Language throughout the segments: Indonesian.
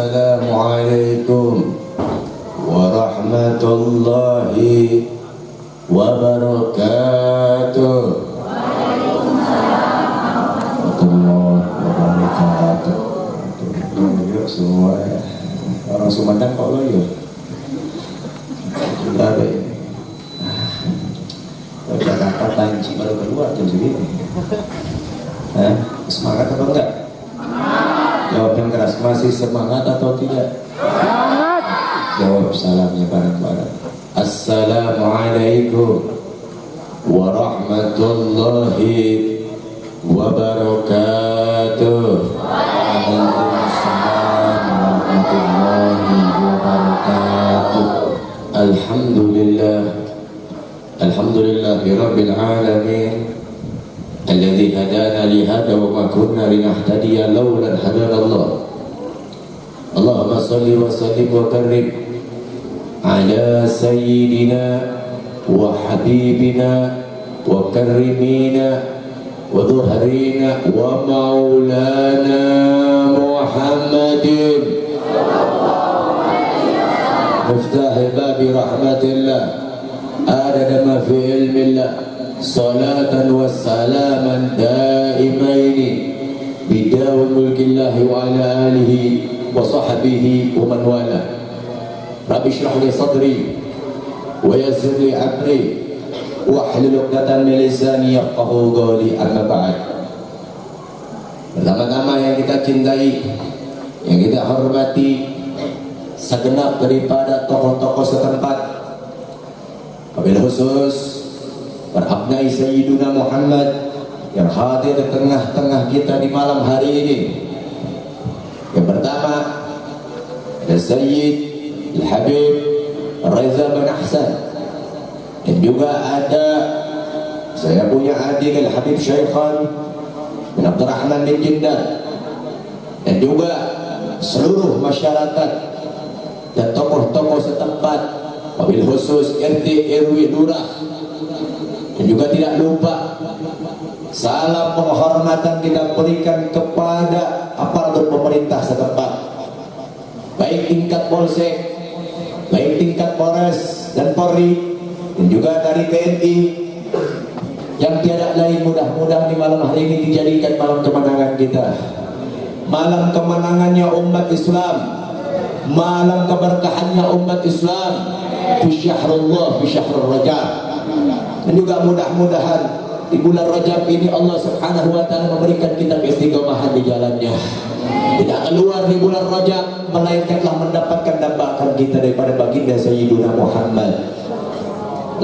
Assalamualaikum warahmatullahi wabarakatuh. Waalaikumsalam warahmatullahi wabarakatuh. Yuk semua ya. Orang Sumedang kok lo yuk. Sudah ada ini. Jakarta banci baru keluar jam segini. Semangat atau enggak? Jawab yang keras, masih semangat atau tidak? Semangat. Jawab salamnya bareng-bareng. Assalamualaikum warahmatullahi wabarakatuh. Waalaikumsalam warahmatullahi wabarakatuh. Alhamdulillah, alhamdulillahi rabbil alamin. الذي هدانا لهذا وما كنا لنهتدي لولا أن هدانا الله. اللهم صل وسلم وكرم على سيدنا وحبيبنا وكرمينا وظهرنا ومولانا محمد مفتاح باب رحمة الله عدد ما في علم الله صلاة وسلاما دائمين بدوام ملك الله وعلى آله وصحبه ومن والاه. رب اشرح لي صدري ويسر لي أمري واحلل عقدة من لساني يفقهوا قولي. أما بعد, pertama-tama yang kita cintai, yang kita hormati segenap daripada tokoh-tokoh setempat, wabil khusus berabnai Sayyiduna Muhammad yang hadir di tengah-tengah kita di malam hari ini. Yang pertama ada Sayyid Al-Habib Reza bin Ahsan, dan juga ada saya punya adik Al-Habib Syaikhan bin Abdurrahman bin Jindan, dan juga seluruh masyarakat dan tokoh-tokoh setempat, wabil khusus RT RW Lurah. Dan juga tidak lupa salam penghormatan kita berikan kepada aparatur pemerintah setempat, baik tingkat Polsek, baik tingkat Polres dan Polri, dan juga dari TNI, yang tiada lain mudah-mudahan di malam hari ini dijadikan malam kemenangan kita, malam kemenangannya umat Islam, malam keberkahannya umat Islam fi syahrullah, fi syahrul Rajab. Dan juga mudah-mudahan di bulan Rajab ini Allah Subhanahu wa ta'ala memberikan kita istiqomahan di jalannya, tidak keluar di bulan Rajab melainkanlah mendapatkan dambaan kita daripada baginda Sayyiduna Muhammad.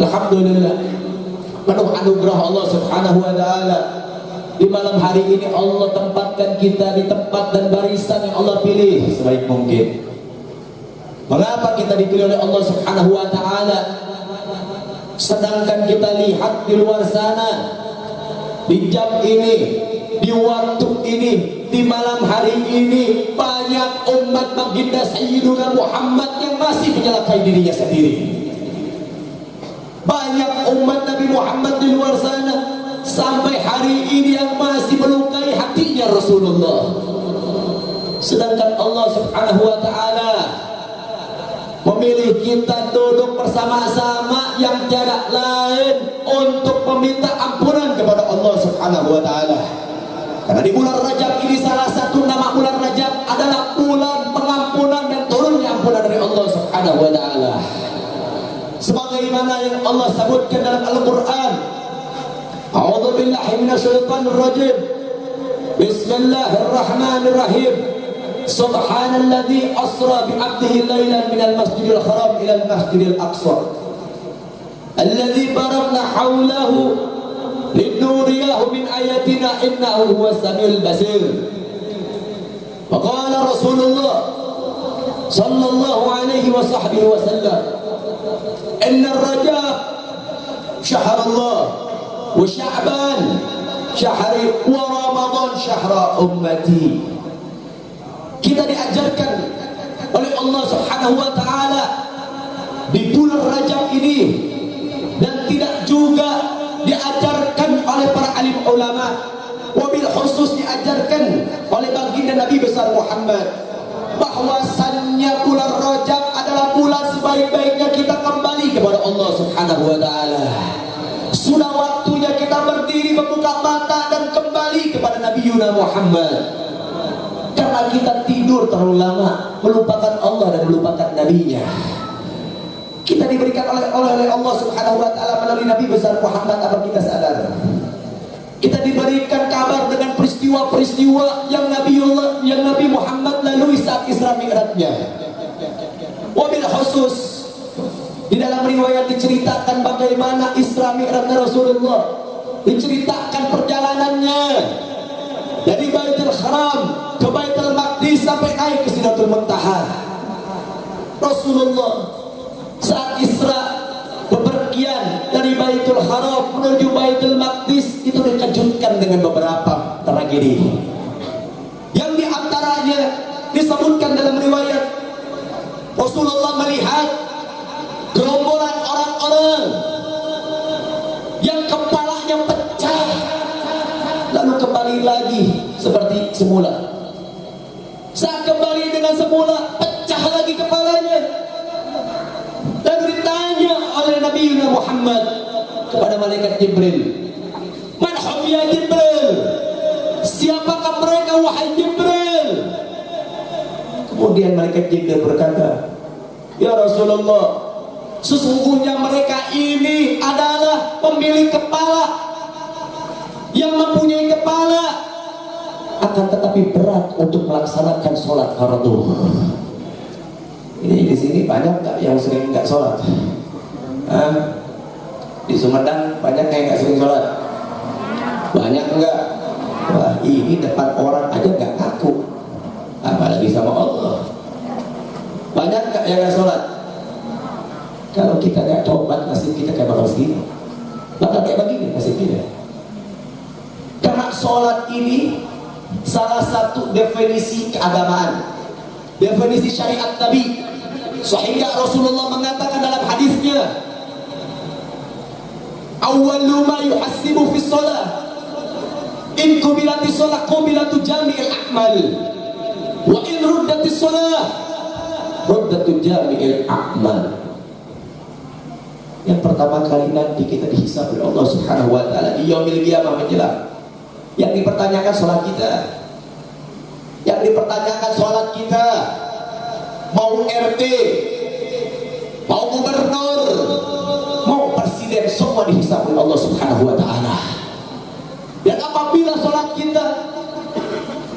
Alhamdulillah, penuh anugerah Allah Subhanahu wa ta'ala. Di malam hari ini Allah tempatkan kita di tempat dan barisan yang Allah pilih sebaik mungkin. Mengapa kita dipilih oleh Allah Subhanahu wa ta'ala? Sedangkan kita lihat di luar sana, di jam ini, di waktu ini, di malam hari ini, banyak umat baginda Sayyiduna Muhammad yang masih menyalakai dirinya sendiri. Banyak umat Nabi Muhammad di luar sana sampai hari ini yang masih melukai hatinya Rasulullah. Sedangkan Allah Subhanahu wa ta'ala memilih kita duduk bersama-sama yang tiada lain untuk meminta ampunan kepada Allah Subhanahu wa ta'ala. Karena di bulan Rajab ini salah satu nama bulan Rajab adalah bulan pengampunan dan turunnya ampunan dari Allah Subhanahu wa ta'ala. Sebagaimana yang Allah sebutkan dalam Al-Quran, A'udzu billahi minasyaitonir rajim. Bismillahirrahmanirrahim. Subhanalladzi asra bi 'abdihi lailan minal masjidil haram ila al-masjidil aqsa alladzi barakna haulahu linuriyahu min ayatina innahu huwas samiul basir. Wa qala Rasulullah sallallahu alaihi wa sahbihi wa sallam, inna ar-rajab syahrullah wa sya'ban syahri wa ramadan syahra ummati. Kita diajarkan oleh Allah Subhanahu wa ta'ala di bulan Rajab ini, dan tidak juga diajarkan oleh para alim ulama, wabil khusus diajarkan oleh baginda Nabi besar Muhammad bahwasannya bulan Rajab adalah bulan sebaik-baiknya kita kembali kepada Allah Subhanahu wa taala. Sudah waktunya kita berdiri membuka mata dan kembali kepada Nabi Yuna Muhammad. Karena kita tidur terlalu lama, melupakan Allah dan melupakan Nabi-Nya. Kita diberikan oleh Allah Subhanahu wa taala melalui Nabi besar Muhammad agar kita sadar. Kita diberikan kabar dengan peristiwa-peristiwa yang Nabi Muhammad lalui saat Isra Mi'rajnya. Wabil khusus di dalam riwayat diceritakan bagaimana Isra Mi'rajnya Rasulullah, diceritakan perjalanannya dari Baitul Haram ke Baitul Maqdis sampai naik ke Sidratul Muntaha. Rasulullah saat Isra bepergian dari Baitul Haram menuju Baitul Maqdis itu dikejutkan dengan beberapa tragedi. Yang diantaranya disebutkan dalam riwayat, Rasulullah melihat gerombolan orang-orang yang kepalanya pecah lalu kembali lagi seperti semula. Saat kembali dengan semula, pecah lagi kepalanya. Lalu ditanya oleh Nabi Muhammad kepada malaikat Jibril, "Man hum ya Jibril? Siapakah mereka wahai Jibril?" Kemudian malaikat Jibril berkata, "Ya Rasulullah, sesungguhnya mereka ini adalah pemilik kepala yang mempunyai kepala, akan tetapi berat untuk melaksanakan sholat fardu." Ini di sini banyak nggak yang sering nggak sholat? Di Sumedang banyak yang nggak sering sholat? Banyak enggak? Wah, ini depan orang aja nggak ngaku, apalagi sama Allah. Banyak nggak yang nggak sholat? Kalau kita nggak tobat, nasib kita kayak bakal segini, bakal kayak begini nasib kita. Karena sholat ini salah satu definisi keagamaan, definisi syariat Nabi. Sehingga Rasulullah mengatakan dalam hadisnya, "Awwalu ma yuhasibu fi shalah, in qubilati shalah qubilatu jami'il a'mal, wa in ruddati shalah ruddatu jami'il a'mal." Yang pertama kali nanti kita dihisab oleh Allah Subhanahu wa taala di yaumil qiyamah menjelang. Yang dipertanyakan sholat kita, yang dipertanyakan sholat kita, mau RT, mau gubernur, mau presiden, semua dihisab oleh Allah Subhanahu wa taala. Dan apabila sholat kita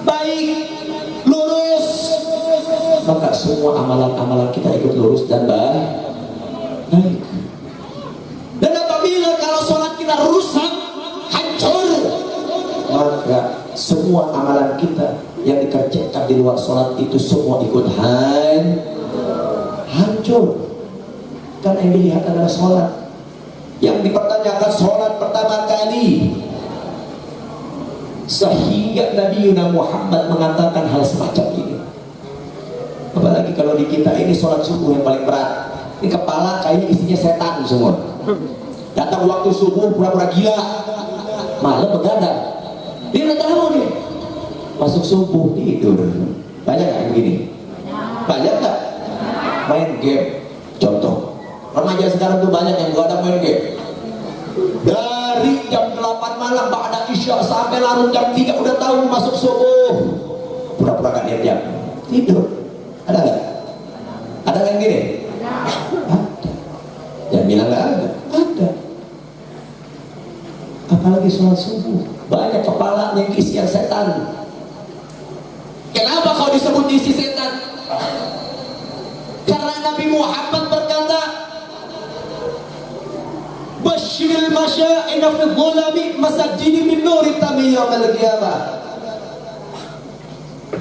baik, lurus, maka semua amalan-amalan kita ikut lurus dan baik. Dan apabila kalau sholat kita rusak, hancur, maka semua amalan kita yang dikerjakan di luar sholat itu semua ikut hancur. Karena yang dilihat adalah sholat. Yang dipertanyakan sholat pertama kali. Sehingga Nabi Muhammad mengatakan hal semacam ini. Apalagi kalau di kita ini sholat subuh yang paling berat. Ini kepala kayaknya isinya setan semua. Datang waktu subuh pura-pura gila, malam begadang. Dia udah tahu nih, masuk subuh tidur. Banyak nggak begini? Banyak nggak? Main game. Contoh, remaja sekarang tuh banyak yang begadang main game. Dari jam 8 malam ba'da isya sampai larut jam 3 udah tahu masuk subuh. Pura-pura gak lihat jam, tidur. Ada nggak? Ada yang gini? Ada. Jangan bilang nggak ada. Ada. Apalagi sholat subuh, banyak kepala yang isian setan. Kenapa kau disebut isi setan? Karena Nabi Muhammad berkata, "Basyiril masya'ina fi dhulami masajidi min nuri tami yaumil qiyamah."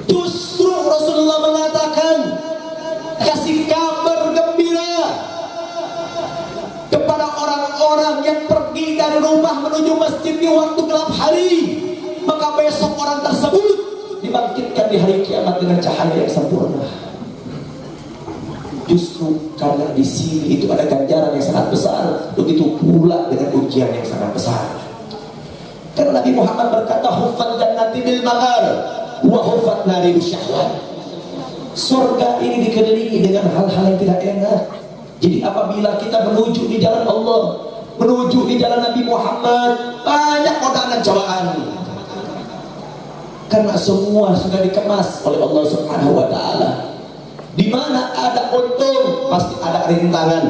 Justru Rasulullah mengatakan, kasih kabar gembira kepada orang-orang yang pergi dari rumah menuju masjid di waktu gelap hari, maka besok orang tersebut dibangkitkan di hari kiamat dengan cahaya yang sempurna. Justru karena di sini itu ada ganjaran yang sangat besar, begitu pula dengan ujian yang sangat besar. Karena Nabi Muhammad berkata, "Huffat jannati bil maghar wa huffat nari bisyahwat." Surga ini dikelilingi dengan hal-hal yang tidak enak. Jadi apabila kita menuju di jalan Allah, menuju di jalan Nabi Muhammad, banyak godaan dan cobaan. Karena semua sudah dikemas oleh Allah Subhanahu wa taala. Di mana ada untung, pasti ada rintangan.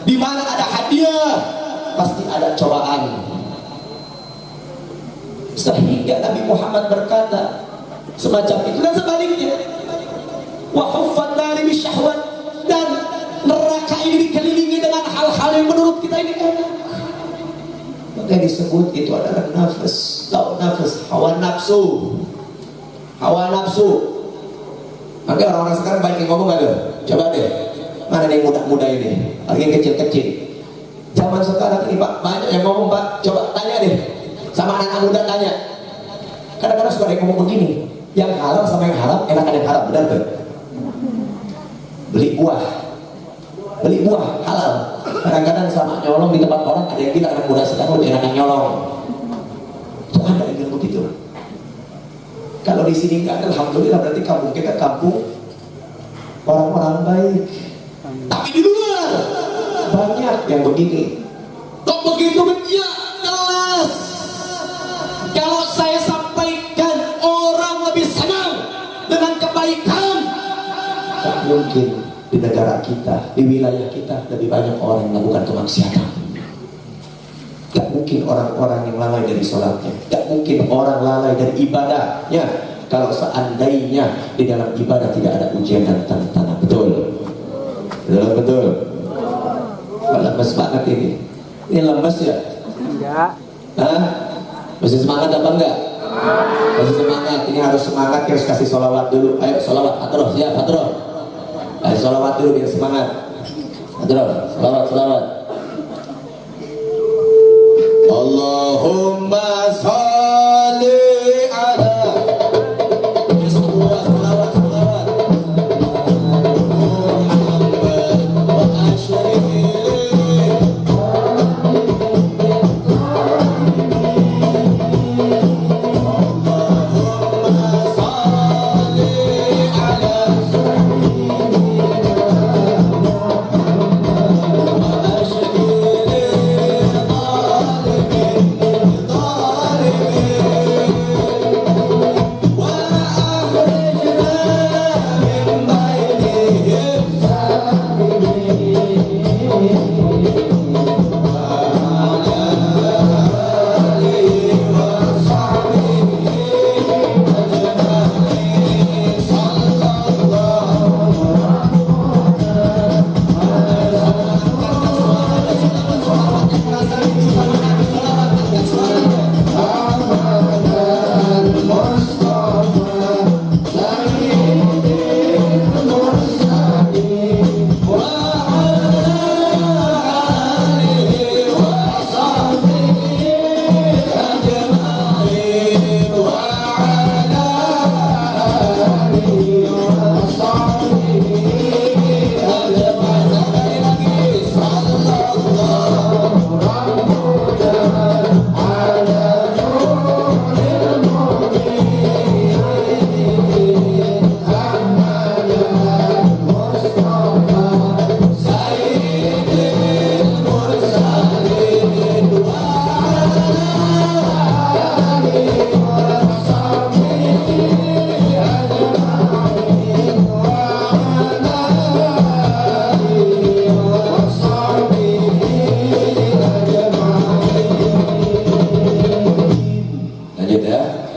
Di mana ada hadiah, pasti ada cobaan. Sehingga Nabi Muhammad berkata semacam itu, dan sebaliknya, wa huffat nari bisyahwat, dan neraka ini dikelilingi dengan hal-hal yang menurut kita ini enak. Maka disebut itu adalah nafas, hawa nafsu. Hawa nafsu. Maka orang-orang sekarang banyak yang ngomong gak? Coba deh, mana yang muda-muda ini, lagi yang kecil-kecil. Zaman sekarang ini Pak, banyak yang ngomong Pak. Coba tanya deh, sama anak-anak muda tanya. Kadang-kadang suka ada yang ngomong begini, yang halal sama yang haram, enakan yang haram, benar gak? Beli buah halal. Kadang-kadang sama nyolong di tempat orang, ada yang bilang anak muda sekarang lebih enakan nyolong. Itu ada yang bilang begitu. Kalau di sini nggak ada, alhamdulillah, berarti kampung kita kampung orang-orang baik. Tapi di luar banyak yang begini. Kok begitu? Ya jelas. Kalau saya sampaikan, orang lebih senang dengan kebaikan. Tak mungkin di negara kita, di wilayah kita lebih banyak orang yang melakukan kemaksiatan. Gak mungkin orang-orang yang lalai dari sholatnya, gak mungkin orang lalai dari ibadahnya. Kalau seandainya di dalam ibadah tidak ada ujian dan tantangan. Betul? Betul. Lemes banget ini. Ini lemes ya? Enggak. Hah? Masih semangat apa enggak? Masih semangat. Ini harus semangat, harus kasih sholawat dulu. Ayo sholawat, Patro, siap Patro. Ayo sholawat dulu biar semangat. Patro, sholawat. Allahumma sholli ala Muhammad wa ashrihi.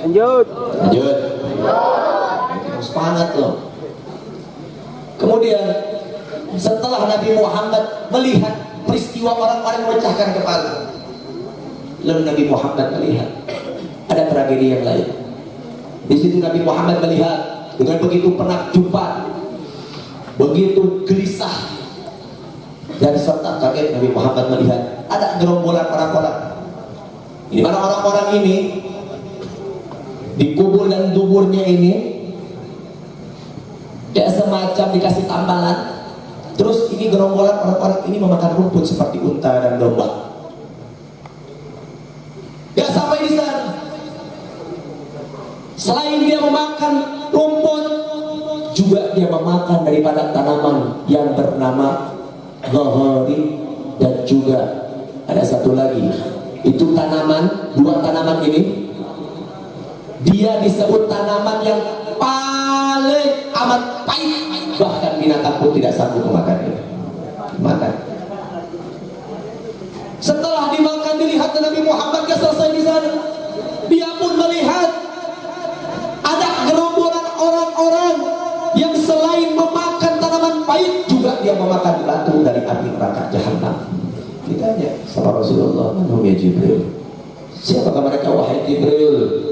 Lanjut. Semangat loh. Kemudian setelah Nabi Muhammad melihat peristiwa orang-orang memecahkan kepala, lalu Nabi Muhammad melihat ada tragedi yang lain. Di situ Nabi Muhammad melihat dengan begitu penakjuban, begitu gelisah, dan serta kaget Nabi Muhammad melihat ada gerombolan orang-orang. Di mana orang-orang ini dikubur dan duburnya ini ya semacam dikasih tambalan. Terus ini gerombolan orang-orang ini memakan rumput seperti unta dan domba. Gak sampai di sana, selain dia memakan rumput, juga dia memakan daripada tanaman yang bernama ghahari, dan juga ada satu lagi, itu tanaman, dua tanaman ini dia disebut tanaman yang paling amat pahit, bahkan binatang pun tidak sanggup memakannya. Makan. Setelah dimakan, dilihat Nabi Muhammad gak selesai di sana. Dia pun melihat ada gerombolan orang-orang yang selain memakan tanaman pahit, juga dia memakan batu dari api neraka jahanam. Ditanya sama Rasulullah, "Man ya Jibril?" Siapakah mereka wahai Jibril?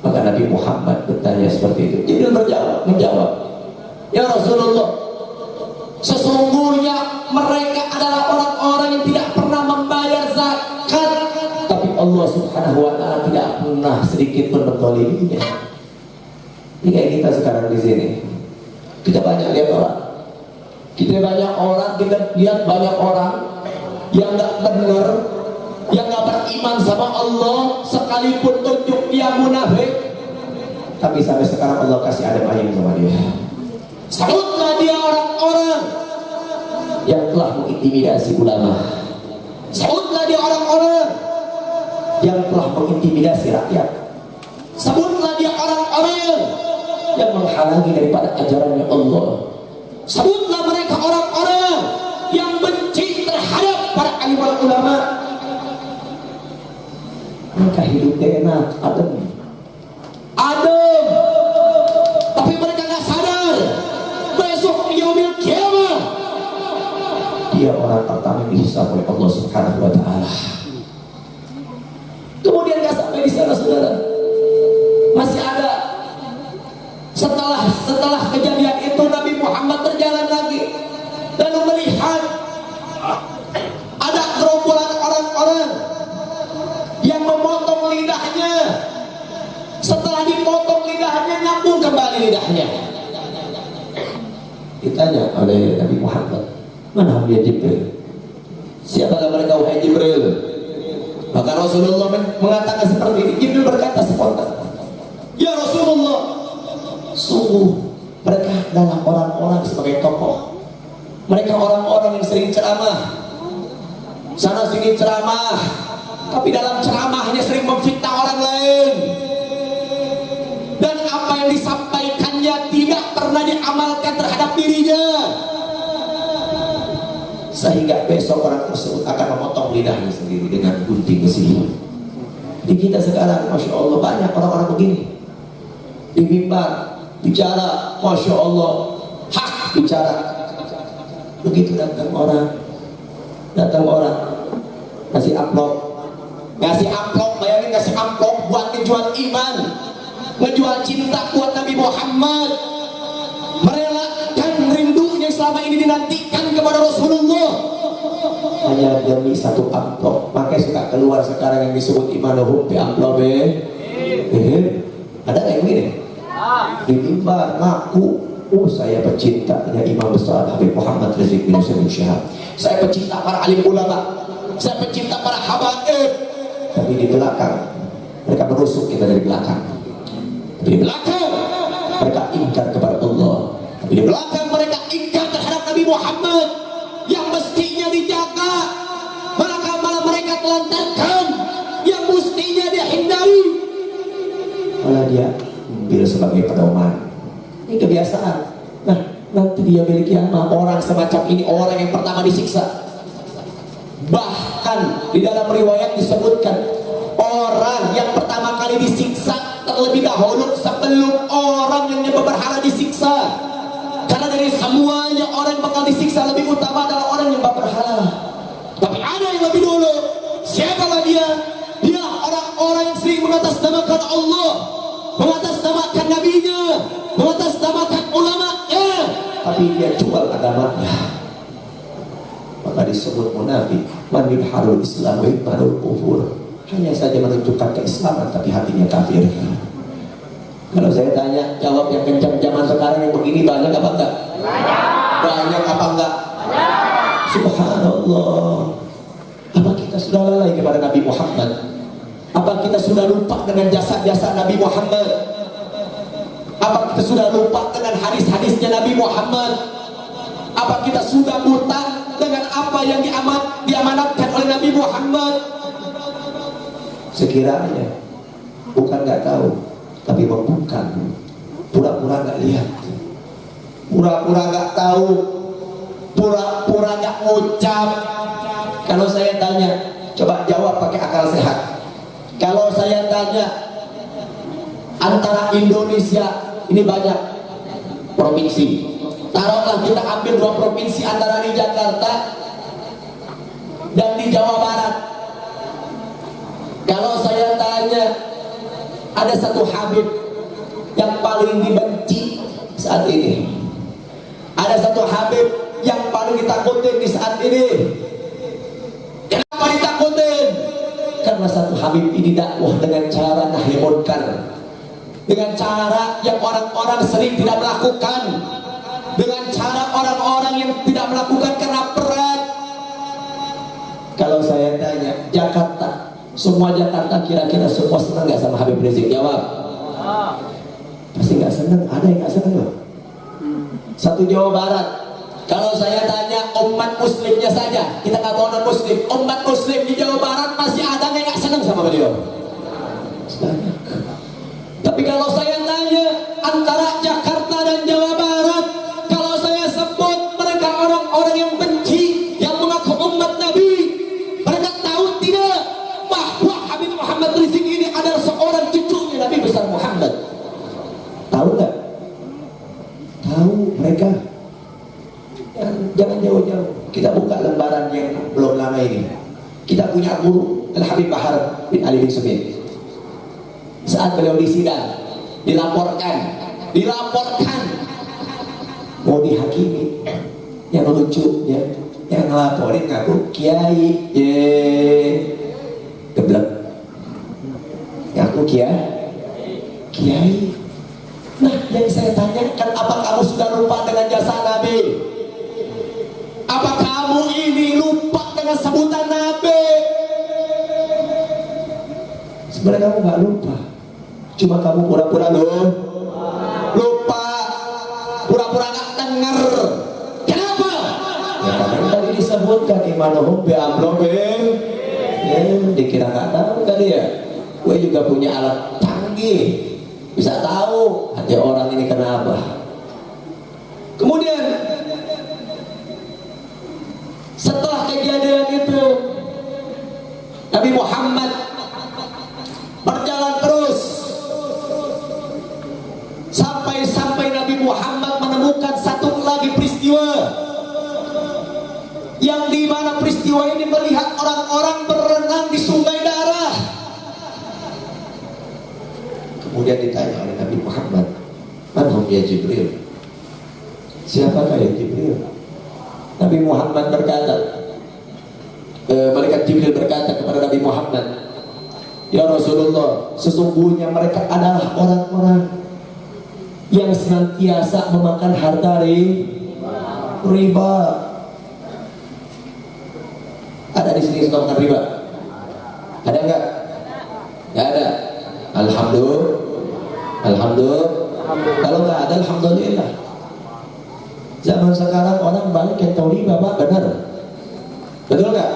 Maka Nabi Muhammad bertanya seperti itu. Jibril menjawab, "Ya Rasulullah, sesungguhnya mereka adalah orang-orang yang tidak pernah membayar zakat, tapi Allah Subhanahu wa Ta'ala tidak pernah sedikit pun menzaliminya." Ini kayak kita sekarang di sini. Kita banyak lihat orang. Kita lihat banyak orang yang nggak benar, yang nggak beriman sama Allah, sekalipun tunjuk dia munafik, tapi sampai sekarang Allah kasih adem ayem sama dia. Sebutlah dia orang-orang yang telah mengintimidasi ulama. Sebutlah dia orang-orang yang telah mengintimidasi rakyat. Sebutlah dia orang-orang yang menghalangi daripada ajarannya Allah. Sebutlah mereka orang-orang yang benci terhadap para alim ulama. Mereka hidupnya enak, adem, tapi mereka nggak sadar besok yaumil kiamah dia orang pertama yang dihisab oleh Allah Subhanahu wa Ta'ala. Kemudian nggak sampai di sana, saudara, masih ada. Setelah kejadian itu, Nabi Muhammad berjalan lagi dan melihat ada gerombolan orang-orang yang memotong lidahnya. Setelah dipotong lidahnya, nyambung kembali lidahnya. Ditanya oleh Nabi Muhammad, "Mana dia Jibril? Siapakah mereka wahai Jibril?" Maka Rasulullah mengatakan seperti ini. Jibril berkata spontan, "Ya Rasulullah, sungguh mereka adalah orang-orang sebagai tokoh. Mereka orang-orang yang sering ceramah, sana sini ceramah, tapi dalam ceramahnya sering memfitnah orang lain, dan apa yang disampaikannya tidak pernah diamalkan terhadap dirinya, sehingga besok orang tersebut akan memotong lidahnya sendiri dengan gunting besi." Di kita sekarang, Masya Allah, banyak orang-orang begini. Di mimbar bicara, Masya Allah, hak bicara. Begitu datang orang ngasih amplop, bayangin ngasih amplop buat ngejual iman, ngejual cinta buat Nabi Muhammad, merelakan rindunya selama ini dinantikan kepada Rasulullah hanya demi satu amplop. Makanya suka keluar sekarang yang disebut imanuhum bi amplop. Ada kayak gini di mimbar ngaku, saya pecinta dengan imam besar Habib Muhammad Rizik bin Hussein bin Syihab, saya pecinta para alim ulama, saya pecinta para habaib, tapi di belakang mereka menusuk kita dari belakang. Tapi di belakang mereka ingkar kepada Allah. Tapi di belakang mereka ingkar terhadap Nabi Muhammad yang mestinya dijaga, malah mereka telantarkan yang mestinya dia hindari, malah dia ambil sebagai pedoman. Ini kebiasaan. Nah, nanti dia milik kiamat orang semacam ini orang yang pertama disiksa. Bahkan di dalam riwayat disebutkan orang yang pertama kali disiksa terlebih dahulu sebelum orang yang nyembah berhala disiksa. Karena dari semuanya orang yang bakal disiksa lebih utama adalah orang yang nyembah berhala. Tapi ada yang lebih dulu. Siapakah dia? Dia orang-orang yang sering mengatasnamakan Allah, mengatasnamakan nabinya, mengatasnamakan ulamanya, tapi dia jual agamanya. Maka disebut munafik. Man yudharul Islam wa yudharul kufur. Hanya saja menunjukkan keislaman tapi hatinya kafir. Kalau saya tanya, jawab yang kencang zaman sekarang yang begini banyak apa enggak? Banyak apa enggak? Subhanallah. Apa kita sudah lalai kepada Nabi Muhammad? Apa kita sudah lupa dengan jasa-jasa Nabi Muhammad? Apa kita sudah lupa dengan hadis-hadisnya Nabi Muhammad? Apa kita sudah buta dengan apa yang diamanatkan oleh Nabi Muhammad? Sekiranya bukan nggak tahu, tapi bukan pura-pura nggak lihat, pura-pura nggak tahu, pura-pura nggak ngucap. Kalau saya tanya, coba jawab pakai akal sehat. Kalau saya tanya, antara Indonesia ini banyak provinsi, taruhlah kita ambil 2 provinsi antara di Jakarta dan di Jawa Barat. Kalau saya tanya, ada satu Habib yang paling dibenci saat ini, ada satu Habib yang paling ditakutin di saat ini. Kenapa ditakutin? Karena satu Habib ini dakwah dengan cara nahi munkar, dengan cara yang orang-orang sering tidak melakukan, dengan cara orang-orang yang tidak melakukan karena berat. Kalau saya tanya, Jakarta, semua Jakarta kira-kira semua senang nggak sama Habib Rizik? Jawab. Pasti nggak senang. Ada yang nggak senang loh. Satu Jawa Barat. Kalau saya tanya umat muslimnya saja, kita nggak tahu non muslim, umat muslim di Jawa Barat masih ada yang nggak senang sama beliau? Banyak. Tapi kalau saya tanya antara Jakarta dan Jawa Barat, kalau saya sebut mereka orang-orang yang benci, yang mengaku umat Nabi, mereka tahu tidak bahwa Habib Muhammad Rizik ini adalah seorang cucunya Nabi besar Muhammad? Tahu nggak? Tahu mereka. Jangan jauh-jauh. Kita buka lembaran yang belum lama ini. Kita punya guru Al-Habib Bahar bin Ali bin Smith. Saat beliau di sidang, dilaporkan mau dihakimi. Yang lucunya, yang ngelaporin ngaku kiai, geblek. Ngaku kiai. Nah, yang saya tanyakan, apa kamu sudah lupa dengan jasa Nabi? Apa kamu ini lupa dengan sebutan Nabi? Sebenarnya kamu nggak lupa, cuma kamu pura-pura lupa, pura-pura nggak dengar. Kenapa? Ya karena tadi disebutkan imanuhum bi amrobin. Dikira nggak tahu tadi ya. Gue juga punya alat canggih, bisa tahu hati orang ini kenapa. Kemudian setelah kejadian itu, Nabi Muhammad berjalan terus sampai Nabi Muhammad menemukan satu lagi peristiwa, yang dimana peristiwa ini melihat orang-orang berenang di sungai darah. Kemudian ditanya oleh Nabi Muhammad, "Man ya Jibril?" Siapakah ya Jibril? Nabi Muhammad berkata, malaikat Jibril berkata kepada Nabi Muhammad, "Ya Rasulullah, sesungguhnya mereka adalah orang-orang yang senantiasa memakan harta riba." Ada di sini suka makan riba? Ada enggak? Enggak ada. Alhamdulillah. Kalau enggak ada, alhamdulillah. Zaman sekarang orang banyak yang tahu riba, Pak, benar? Betul nggak?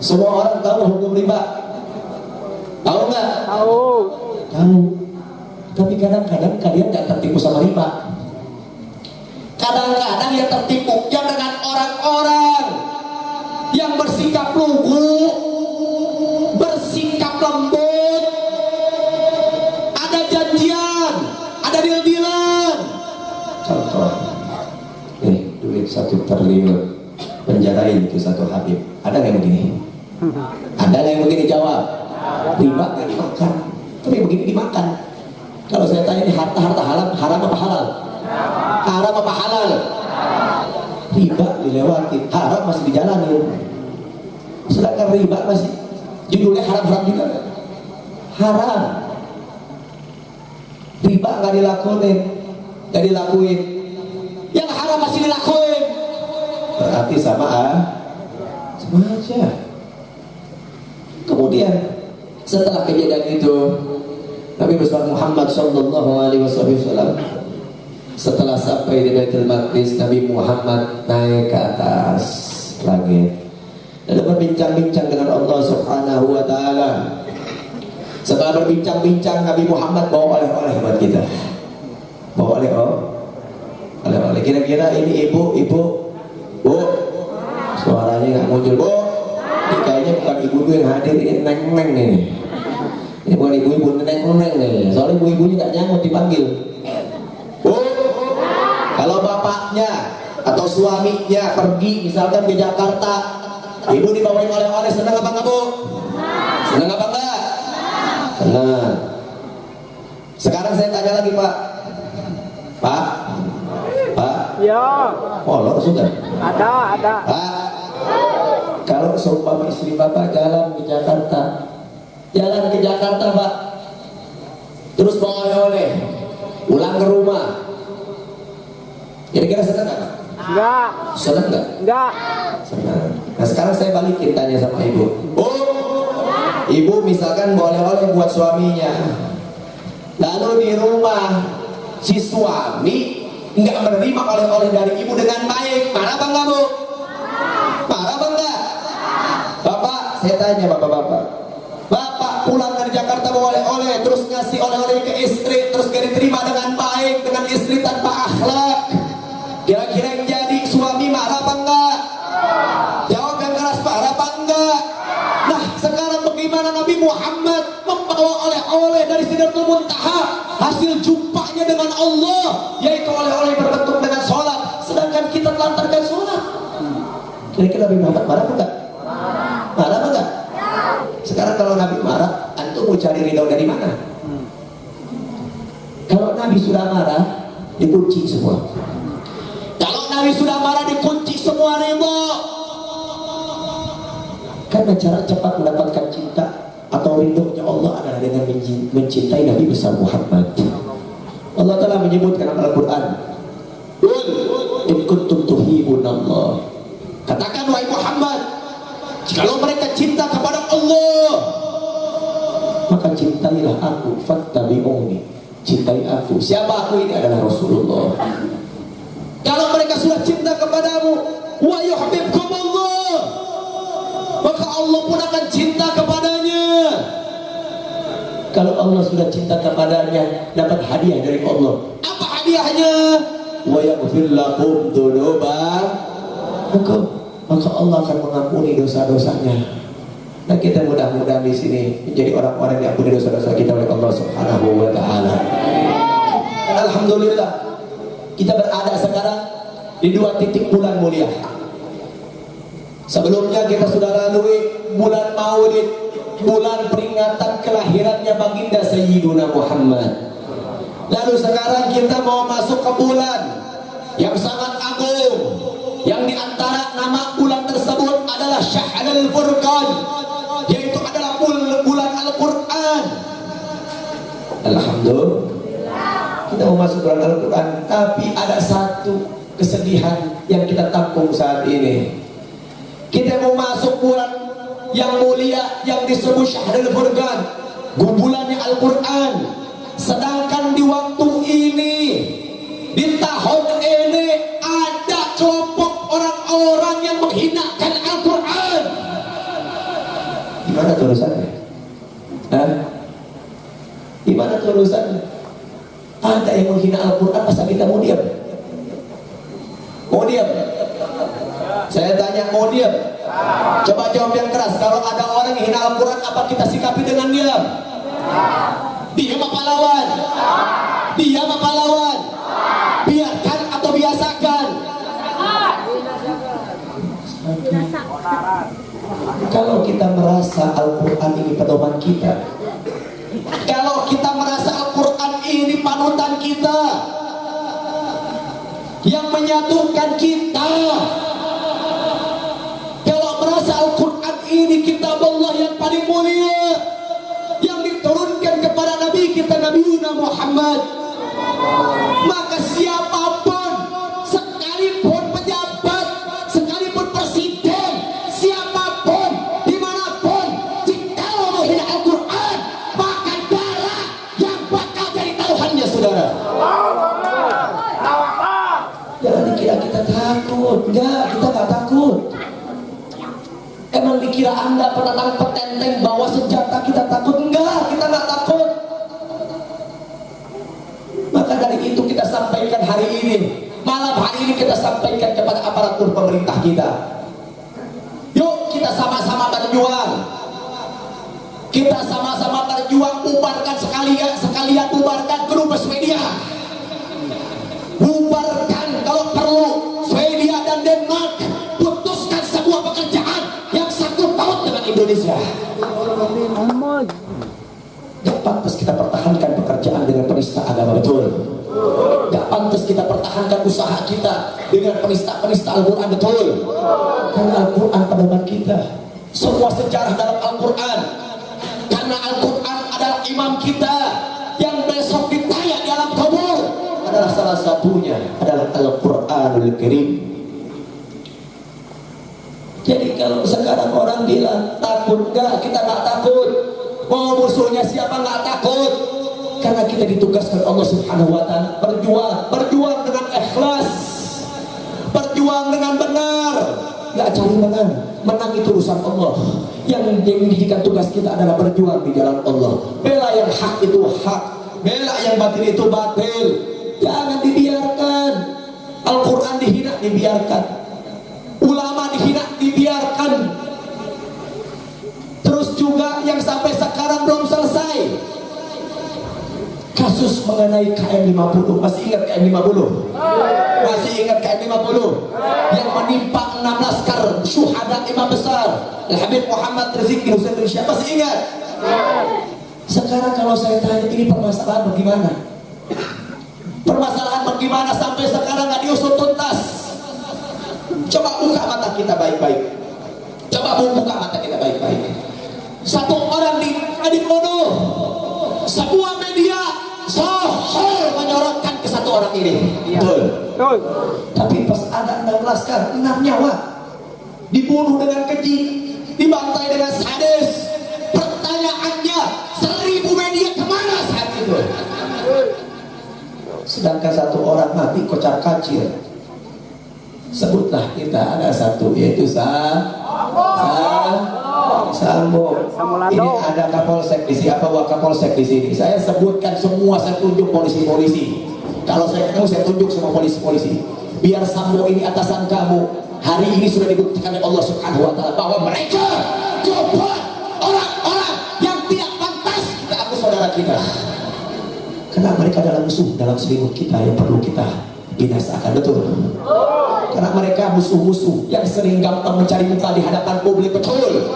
Semua orang tahu hukum riba. Tahu nggak? Tahu. Tapi kadang-kadang kalian nggak tertipu sama riba. Kadang-kadang yang tertipu yang dengan orang-orang yang bersikap lugu, bersikap lembut, ada janjian, ada deal-dealan. Contoh, duit 1 triliun, penjarain itu satu Habib. Ada nggak yang begini? Ada nggak yang begini? Jawab. Riba nggak dimakan, tapi begini dimakan. Kalau saya tanya ini harta haram apa halal? Haram apa halal? Riba dilewati, haram masih dijalanin. Sedangkan riba masih judulnya haram juga. Haram. Riba nggak dilakuin. Yang haram masih dilakuin. Berarti sama aja. Kemudian setelah kejadian itu, Nabi besar Muhammad sallallahu alaihi wasallam setelah sampai di Baitul Maqdis, Nabi Muhammad naik ke atas langit lalu berbincang-bincang dengan Allah Subhanahu wa taala. Setelah berbincang-bincang, Nabi Muhammad bawa oleh-oleh buat kita. Bawa oleh-oleh. Kira-kira ini ibu, Bu, suaranya nggak muncul, Bu. Ini kayaknya bukan ibu yang hadir, ini neng-neng nih. Ini bukan ibu-ibu, neng-neng nih. Soalnya ibu-ibunya nggak nyamut dipanggil. Bu, kalau bapaknya atau suaminya pergi misalkan ke Jakarta, ibu dibawain oleh-oleh, senang apa nggak, Bu? Senang apa enggak? Senang. Sekarang saya tanya lagi, Pak. Pak? Ya. Oh, lo sudah? Ada. Pak, kalau seumpama istri Bapak jalan ke Jakarta, Pak, terus bawa oleh-oleh, pulang ke rumah, kira-kira senang nggak? Enggak. Senang nggak? Enggak. Senang. Nah sekarang saya balikin tanya sama ibu. Ibu misalkan boleh-oleh buat suaminya, lalu di rumah si suami nggak menerima oleh-oleh dari ibu dengan baik, marah apa enggak, Bu? Marah apa enggak? Bapak, saya tanya bapak-bapak, Bapak pulang dari Jakarta bawa oleh-oleh, terus ngasih oleh-oleh ke istri, terus gak diterima dengan baik, dengan istri tanpa akhlak, kira-kira yang jadi suami marah apa enggak? Jawab yang keras, marah apa enggak? Nah sekarang bagaimana Nabi Muhammad membawa oleh-oleh dari Sidratul Muntaha, hasil jumpanya dengan Allah, yaitu oleh-oleh berbentuk dengan sholat, sedangkan kita telantarkan sholat. Kira-kira Nabi Muhammad marah apa enggak? Marah apa enggak? Sekarang kalau Nabi marah, antum mau cari ridho dari mana? Kalau Nabi sudah marah, dikunci semua. Kalau Nabi sudah marah, dikunci semua ridho. Karena cara cepat mendapatkan cinta atau ridhonya Allah adalah dengan mencintai Nabi besar Muhammad. Allah telah menyebutkan dalam Al-Quran, in kuntum tuhibbunallah, katakan wahai Muhammad, jikalau mereka cinta kepada Allah, maka cintailah aku, fattabi'uni, cintai aku. Siapa aku? Ini adalah Rasulullah. Kalau mereka sudah cinta kepadamu, wa yuhibbukumullah, maka Allah pun akan cinta kepadanya. Kalau Allah sudah cinta kepadanya, dapat hadiah dari Allah. Apa hadiahnya? Wa yaghfir lakum dzunubakum, maka Allah akan mengampuni dosa-dosanya. Nah kita mudah-mudahan di sini menjadi orang-orang yang diampuni dosa-dosa kita oleh Allah Subhanahu wa taala. Alhamdulillah kita berada sekarang di 2 titik bulan mulia. Sebelumnya kita sudah lalui bulan Maulid, bulan peringatan kelahirannya baginda Sayyiduna Muhammad. Lalu sekarang kita mau masuk ke bulan yang sangat agung, yang diantara nama bulan tersebut adalah Syahrul Furqan, yaitu adalah bulan Al-Quran. Alhamdulillah kita mau masuk bulan Al-Quran, tapi ada satu kesedihan yang kita tampung saat ini. Kita mau masuk bulan yang mulia yang disebut Syahrul Furqan, bulannya Al-Quran, sedangkan di waktu ini, di tahun ini ada kelompok orang-orang yang menghinakan Al-Quran. Gimana tulisannya? Gimana tulisannya? Ada yang menghina Al-Quran, masa kita mau diam? Mau diam? Saya tanya, mau diam? Coba jawab yang keras. Kalau ada orang yang hina Al-Quran, apa kita sikapi dengan diam? Diam apa lawan? Diam apa lawan? Biarkan atau biasakan? Kalau kita merasa Al-Quran ini pedoman kita, kalau kita merasa Al-Quran ini panutan kita, yang menyatukan kita, kalau merasa Al-Quran ini kitab Allah yang paling mulia, yang diturunkan kepada Nabi kita, Nabi Muhammad, maka siapapun, sekalipun pejabat, sekalipun presiden, siapapun, dimanapun, jika menghina Al-Quran, maka darah yang Enggak, kita nggak takut. Emang dikira Anda penantang petenteng bawa senjata kita takut? Enggak, kita nggak takut. Maka dari itu kita sampaikan hari ini, malam hari ini kita sampaikan kepada aparatur pemerintah kita. Yuk kita sama-sama berjuang. Kita sama-sama berjuang, bubarkan sekalian bubarkan grup Swedia. Bubarkan kalau perlu Swedia dan Denmark, putuskan sebuah pekerjaan yang sangkut paut dengan Indonesia. Gak pantas kita pertahankan pekerjaan dengan penista agama, betul. Gak pantas kita pertahankan usaha kita dengan penista Al-Quran, betul. Karena Al-Quran pedoman kita. Semua sejarah dalam Al-Quran. Karena Al-Quran adalah imam kita yang besok ditanya di alam kubur. Adalah salah satunya adalah Al-Quranul Karim. Jadi kalau sekarang orang bilang takut, enggak, kita nggak takut. Mau musuhnya siapa nggak takut. Karena kita ditugaskan Allah Subhanahu Wa Taala berjuang dengan ikhlas, berjuang dengan benar. Nggak cari menang itu urusan Allah. Yang menjadikan tugas kita adalah berjuang di jalan Allah. Bela yang hak itu hak, bela yang batil itu batil. Jangan dibiarkan. Al-Quran dihina, dibiarkan. Ulama dihina, dibiarkan. Terus juga yang sampai sekarang belum selesai, kasus mengenai KM50. Masih ingat KM50? Masih ingat KM50 yang menimpa 6 laskar syuhada imam besar Al-Habib Muhammad Rizki Husain Syah? Masih ingat? Sekarang kalau saya tanya, ini permasalahan bagaimana? Permasalahan bagaimana sampai sekarang nggak diusut tuntas? Coba buka mata kita baik-baik. Coba buka mata kita baik-baik. Satu orang dibunuh, sebuah media sohor menyorotkan ke satu orang ini. Betul. Tapi pas ada 6 laskar, 6 nyawa dibunuh dengan keji, dibantai dengan sadis. Pertanyaannya, 1000 media kemana saat itu? Sedangkan satu orang mati kocar kacir. Sebutlah kita ada satu, yaitu Sambo. Ini ada Kapolsek di sini, apa Wakapolsek di sini. Saya sebutkan semua, saya tunjuk polisi-polisi. Kalau saya ketemu, saya tunjuk semua polisi-polisi. Biar Sambo ini atasan kamu. Hari ini sudah dibuktikan oleh Allah Subhanahu Wa Taala bahwa mereka korban orang-orang yang tidak pantas kita aku saudara kita. Karena mereka adalah musuh dalam selimut kita yang perlu kita binasakan, betul. Karena mereka musuh-musuh yang sering gampang mencari muka di hadapan publik, betul.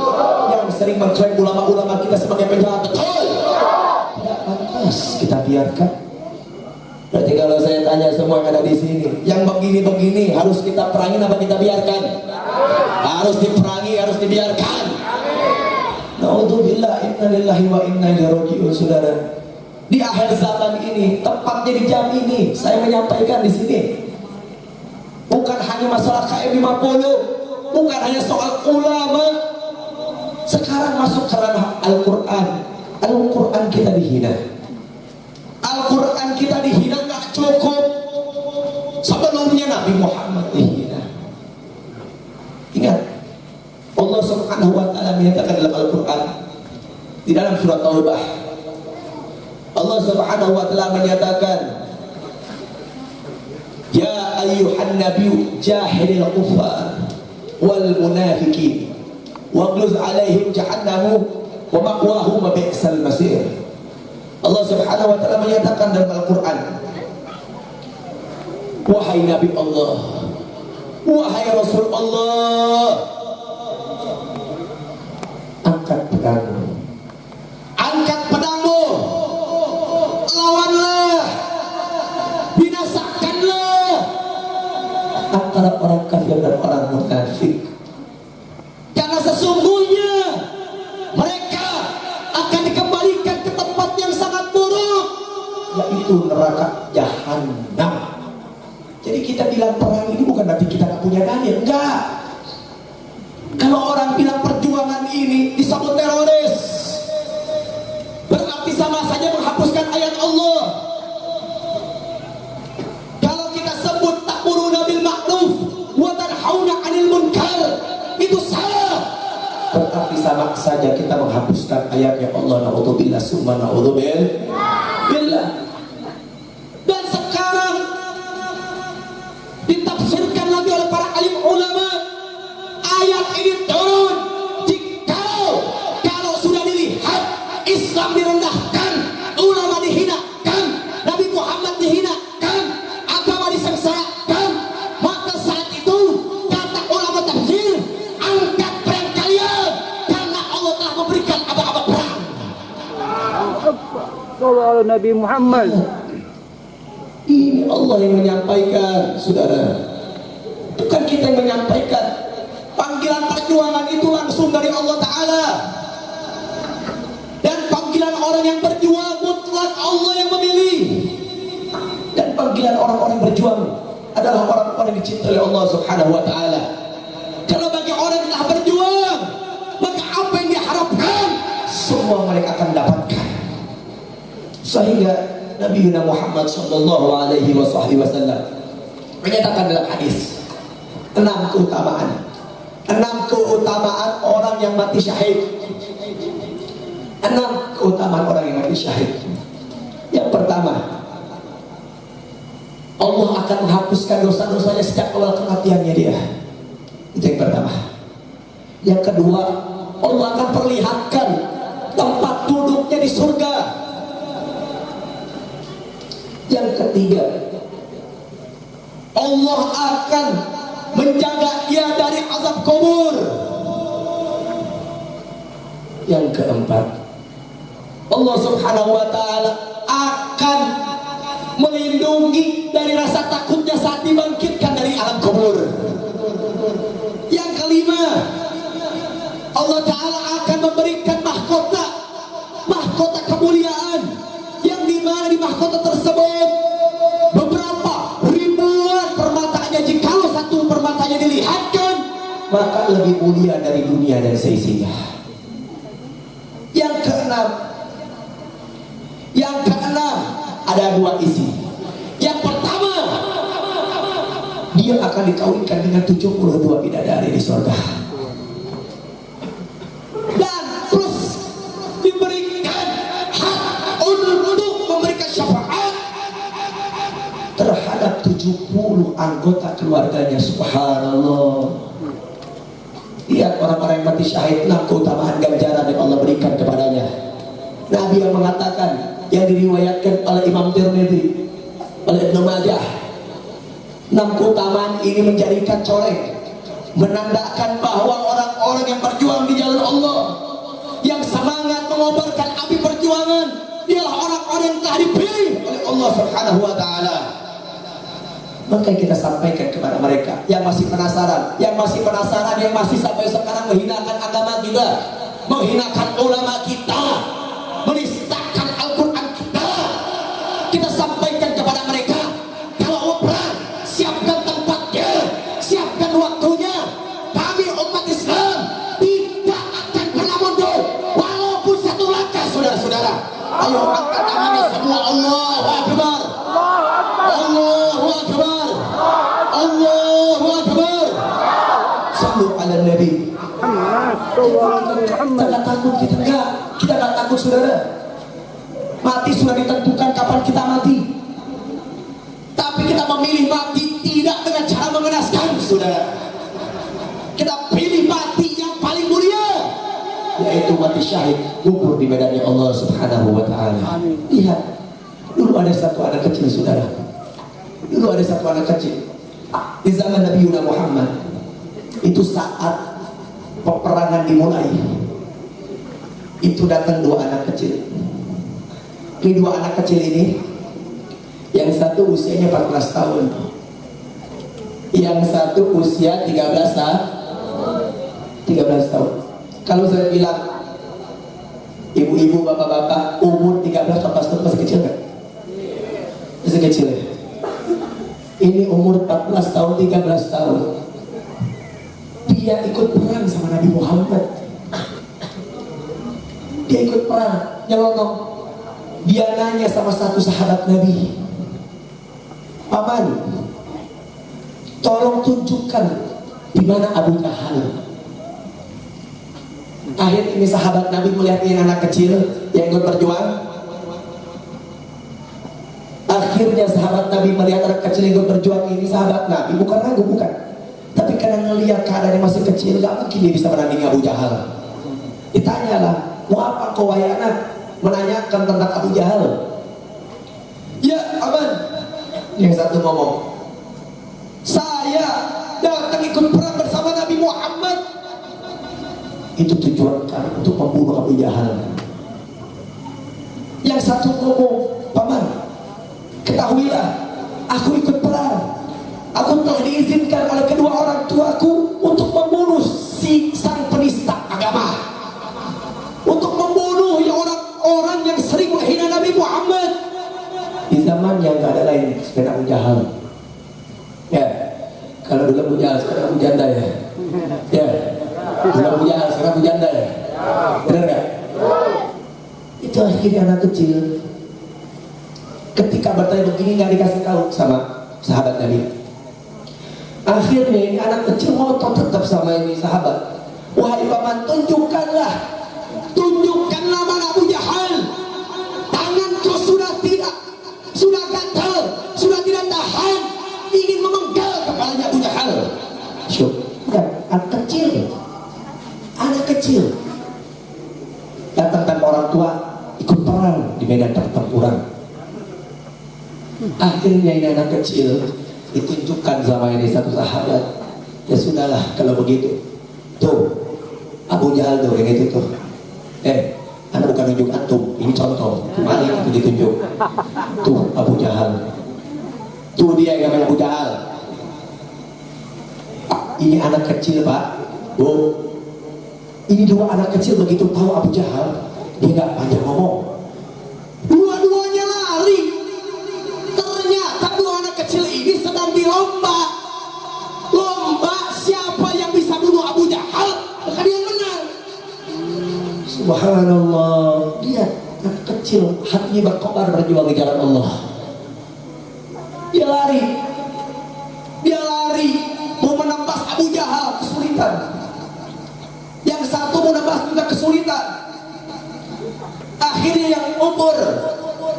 Yang sering mengklaim ulama-ulama kita sebagai penjahat, betul. Tidak pantas kita biarkan. Berarti kalau saya tanya semua yang ada di sini, yang begini-begini harus kita perangi apa kita biarkan? Harus diperangi, harus dibiarkan. Naudzubillah, inna lillahi wa inna ilaihi raji'un, saudara. Di akhir zaman ini, tepatnya di jam ini, saya menyampaikan di sini, bukan hanya masalah KM50, bukan hanya soal ulama. Sekarang masuk ke ranah Al-Quran. Al-Quran kita dihina. Al-Quran kita dihina nggak cukup. Sebelumnya Nabi Muhammad dihina. Ingat, Allah Subhanahu Wa Taala menyatakan dalam Al-Quran, di dalam surat Taubah, Allah Subhanahu Wa Taala menyatakan, ya ayyuhan nabiyyu jahidil kuffar wal munafiqin waghluz alaihim jahannamu wa ma'wahum bi'sal masir. Allah Subhanahu Wa Taala menyatakan dalam Al-Quran, wahai Nabi Allah, wahai Rasul Allah, angkat pedangmu, angkat pedangmu, lawanlah, binasakanlah antara orang kafir dan orang munafik. Karena sesungguhnya mereka akan dikembalikan ke tempat yang sangat buruk, yaitu neraka jahanam. Jadi kita bilang perang ini bukan berarti kita gak punya dalil, enggak. Kalau orang bilang perjuangan ini disebut teroris, berarti sama saja menghapuskan ayat Allah. Kalau kita sebut ta'muruna bil ma'ruf wa tanhauna berarti sama saja kita menghapuskan ayat ya Allah na'udzubillah summa na'udzubillah. Dan sekarang ditafsirkan lagi oleh para alim ulama, ayat ini turun kalau sudah dilihat Islam direndahkan, ulama dihinakan, Nabi Muhammad dihinakan, agama disengsarakan, maka saat itu kata ulama tafsir, angkat perang kalian karena Allah telah memberikan aba-aba perang. Sallallahu Nabi Muhammad. Ini Allah yang menyampaikan, saudara. Bukan kita yang menyampaikan. Panggilan perjuangan itu langsung dari Allah Ta'ala. Dan panggilan orang yang berjuang mutlak Allah yang memilih. Dan panggilan orang-orang berjuang adalah orang-orang yang dicintai oleh Allah Subhanahu Wa Ta'ala. Kalau bagi orang yang telah berjuang, maka apa yang diharapkan semua mereka akan dapatkan. Sehingga Nabi Muhammad Sallallahu Alaihi Wasallam menyatakan dalam hadis 6 keutamaan orang yang mati syahid. 6 keutamaan orang yang mati syahid. Yang pertama, Allah akan menghapuskan dosa-dosanya sejak awal kematiannya dia. Itu yang pertama. Yang kedua, Allah akan perlihatkan tempat duduknya di surga. Yang ketiga, Allah akan menjaga dia dari azab kubur. Yang keempat, Allah Subhanahu wa Ta'ala akan melindungi dari rasa takutnya saat dibangkitkan dari alam kubur. Yang kelima, Allah Ta'ala akan memberikan mahkota kemuliaan, yang dimana di mahkota tersebut beberapa ribuan permatanya. Jikalau satu permatanya dilihatkan, maka lebih mulia dari dunia dan seisinya. Yang keenam ada 2 isi. Yang pertama, dia akan dikawinkan dengan 72 bidadari di surga. Dan plus diberikan hak untuk memberikan syafaat terhadap 70 anggota keluarganya. Subhanallah. Lihat orang-orang yang mati syahid, 6 keutamaan ganjaran yang Allah berikan kepadanya. Nabi yang mengatakan, yang diriwayatkan oleh Imam Tirmidzi, oleh Ibnu Majah, 6 keutamaan ini menjadikan coreng, menandakan bahwa orang-orang yang berjuang di jalan Allah, yang semangat mengobarkan api perjuangan, dialah orang-orang yang telah dipilih oleh Allah Subhanahu wa Ta'ala. Maka kita sampaikan kepada mereka yang masih penasaran, yang masih sampai sekarang menghinakan agama kita, menghinakan ulama kita, menistakan Al-Quran kita. Kita sampaikan kepada mereka, kalau perang, siapkan tempatnya, siapkan waktunya. Kami umat Islam tidak akan pernah mundur walaupun satu langkah. Saudara-saudara, ayo angkat tangannya semua. Allahu Akbar, Allahu Akbar, Allahu Akbar. Sallu ala Nabi. Jangan takut, kita nggak takut, saudara. Mati sudah ditentukan kapan kita mati. Tapi kita memilih mati tidak dengan cara mengenaskan, saudara. Kita pilih mati yang paling mulia, yaitu mati syahid, gugur di medannya Allah Subhanahu wa Ta'ala. Lihat, dulu ada satu anak kecil, saudara. Dulu ada satu anak kecil di zaman Nabi Muhammad. Itu saat peperangan dimulai, itu datang 2 anak kecil. Ini 2 anak kecil ini, yang satu usianya 14 tahun, yang satu usia 13 tahun. Kalau saya bilang ibu-ibu, bapak-bapak umur 13-14 tahun masih kecil kan? Masih kecil ya? Ini umur 14 tahun, 13 tahun. Dia ikut perang sama Nabi Muhammad. Dia ikut perang, nyelonong. Dia nanya sama satu sahabat Nabi, "Paman, tolong tunjukkan di mana Abu Jahal." Akhir ini sahabat Nabi melihat ini anak kecil yang ikut berjuang. Akhirnya sahabat Nabi melihat anak kecil yang ikut berjuang ini, sahabat Nabi bukan ragu, bukan, tapi karena ngelihat keadaan yang masih kecil, gak mungkin dia bisa menandingi Abu Jahal. Ditanyalah, mau apa kau wahai anak? Menanyakan tentang Abu Jahal. Ya aman. Yang satu ngomong, saya datang ikut perang bersama Nabi Muhammad. Itu tujuan kami untuk membunuh Abu Jahal. Yang satu ngomong, paman, ketahuilah, aku ikut perang. Aku telah diizinkan oleh kedua orang tuaku untuk membunuh si sang penista agama, untuk membunuh orang-orang yang sering menghina Nabi Muhammad. Di zaman yang gak ada lain selain Abu Jahal. Ya, kalau dulu Abu Jahal, sekarang Abu Janda ya. Ya, dulu Abu Jahal, sekarang Abu Janda ya. Benar gak? Itu akhirnya anak kecil ketika bertanya begini nggak dikasih tahu sama sahabat Nabi. Akhirnya ini anak kecil ngotot tetap sama ini sahabat. Wahai paman, tunjukkanlah mana Abu Jahal. Tanganku sudah gatal, sudah tidak tahan, ingin memenggal kepalanya Abu Jahal. Syuk, anak kecil datang tanpa orang tua, ikut perang di medan pertempuran. Akhirnya ini anak kecil ditunjukkan sama ini satu sahabat. Ya sudahlah kalau begitu. Tuh Abu Jahal tuh yang itu tuh. Anda bukan nunjuk antum, ini contoh. Mari itu ditunjuk. Tuh Abu Jahal. Tuh dia yang namanya Abu Jahal. Ini anak kecil Pak, Bu. Ini dua anak kecil begitu tahu Abu Jahal, dia nggak panjang ngomong. Dua-duanya lari. Ternyata dua anak kecil ini sedang dilomba siapa yang bisa bunuh Abu Jahal, maka dia menang. Subhanallah, dia anak kecil hatinya berkobar berjuang di jalan Allah. Dia lari mau menembas Abu Jahal, kesulitan. Yang satu mau menembas juga kesulitan. Akhirnya yang umur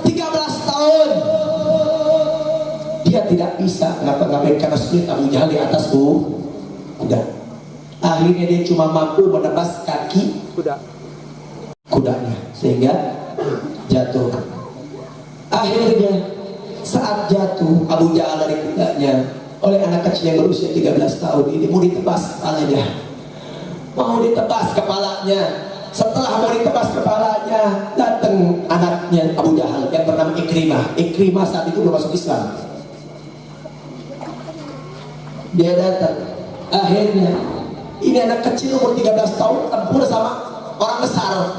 13 tahun dia tidak bisa ngapa-ngapain karena sulit Abu Jahal di atas kuda. Akhirnya dia cuma mampu menebas kaki kudanya sehingga jatuh. Akhirnya saat jatuh Abu Jahal dari kudanya oleh anak kecil yang berusia 13 tahun ini mau ditebas kepalanya. Setelah mau ditebas kepalanya, datang anaknya Abu Jahal yang bernama Ikrimah. Ikrimah saat itu belum masuk Islam. Dia datang. Akhirnya ini anak kecil umur 13 tahun tempur sama orang besar,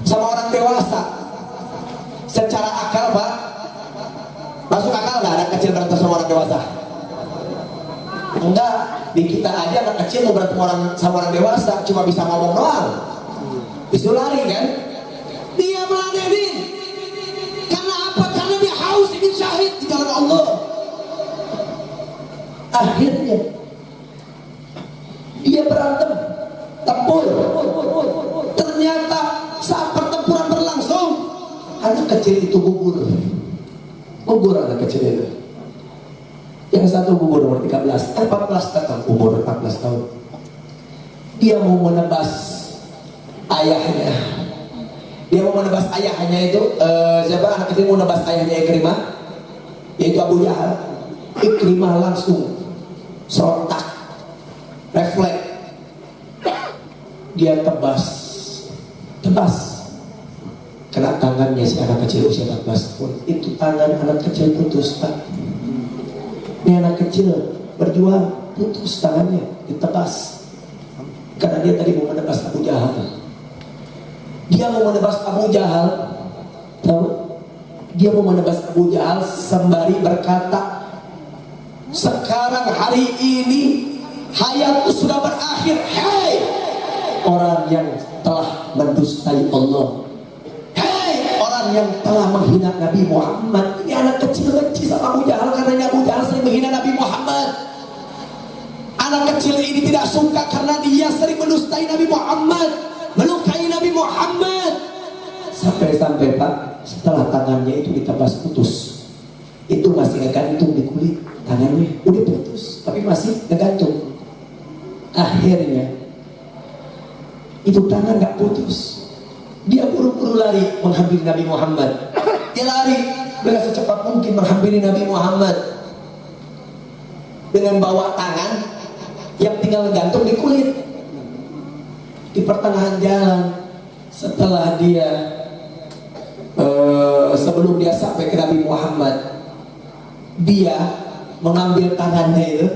sama orang dewasa. Secara akal Pak, masuk akal nggak anak kecil berantem sama orang dewasa? Enggak. Di kita aja anak kecil mau berantem sama orang dewasa cuma bisa ngomong doang, disuruh lari kan? Dia meladenin. Karena apa? Karena dia haus ingin syahid di jalan Allah. Akhirnya dia berantem, tempur. Ternyata saat pertempuran berlangsung, anak kecil itu gugur anak kecil itu. Yang satu gugur umur 14 tahun, umur 14 tahun. Dia mau menebas ayahnya. Itu siapa anak kecil mau menebas ayahnya Ikrimah, yaitu Abu Jahal. Ikrimah langsung serentak, refleks. Dia tebas kena tangannya si anak kecil usia 14 tahun. Itu tangan anak kecil putus Pak. Ini anak kecil berjuang, putus tangannya, ditebas. Karena dia tadi mau menebas Abu Jahal. Dia mau menebas Abu Jahal, tahu? Dia mau menebas Abu Jahal sembari berkata, sekarang hari ini hayatku sudah berakhir. Hei orang yang telah mendustai Allah, hei orang yang telah menghina Nabi Muhammad. Ini anak kecil benci sama Abu Jahal karena Abu Jahal sering menghina Nabi Muhammad. Anak kecil ini tidak suka karena dia sering mendustai Nabi Muhammad. melukai Nabi Muhammad. Sampai-sampai Pak, setelah tangannya itu ditebas putus, itu masih ngegantung di kulit tangannya, udah putus tapi masih ngegantung. Akhirnya itu tangan gak putus, dia buru-buru lari menghampiri Nabi Muhammad. Dia lari dengan secepat mungkin menghampiri Nabi Muhammad dengan bawa tangan yang tinggal gantung di kulit. Di pertengahan jalan, setelah dia sebelum dia sampai ke Nabi Muhammad, dia mengambil tangannya itu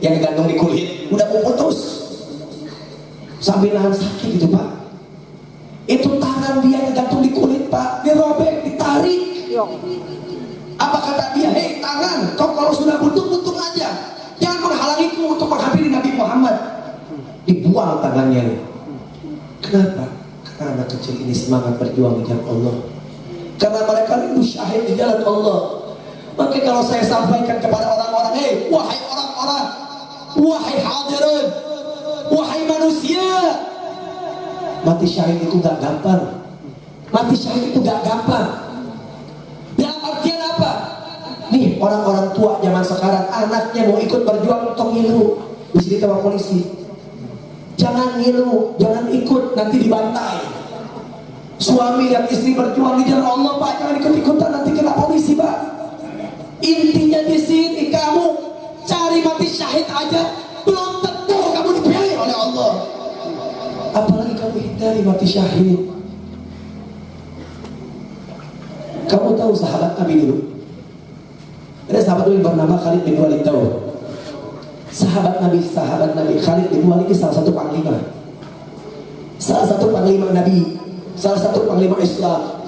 yang digantung di kulit, udah mau putus, sambil nahan sakit itu Pak. Itu tangan dia yang digantung di kulit Pak, dirobek, ditarik. Apa kata dia? Hei tangan, kau kalau sudah buntung aja, jangan menghalangiku untuk menghampiri Nabi Muhammad. Dibuang tangannya. Kenapa? Karena anak kecil ini semangat berjuang di jalan Allah, karena mereka rindu syahid di jalan Allah. Maka kalau saya sampaikan kepada orang-orang, hei wahai orang-orang, wahai hadirin, wahai manusia, mati syahid itu gak gampang. Mati syahid itu gak gampang. Dalam artian apa? Nih orang-orang tua zaman sekarang, anaknya mau ikut berjuang untuk ngilu, di sini sama polisi. Jangan ngilu, jangan ikut, nanti dibantai. Suami dan istri berjuang di jalan Allah Pak, jangan ikut-ikutan, nanti kena polisi Pak. Intinya di sini kamu cari mati syahid aja, belum tentu kamu dipilih oleh Allah. Apalagi kamu hindari mati syahid. Kamu tahu sahabat Nabi dulu? Ada sahabat yang bernama Khalid bin Walid, tahu? Sahabat Nabi Khalid bin Walid ini salah satu panglima. Salah satu panglima Nabi, salah satu panglima Islam.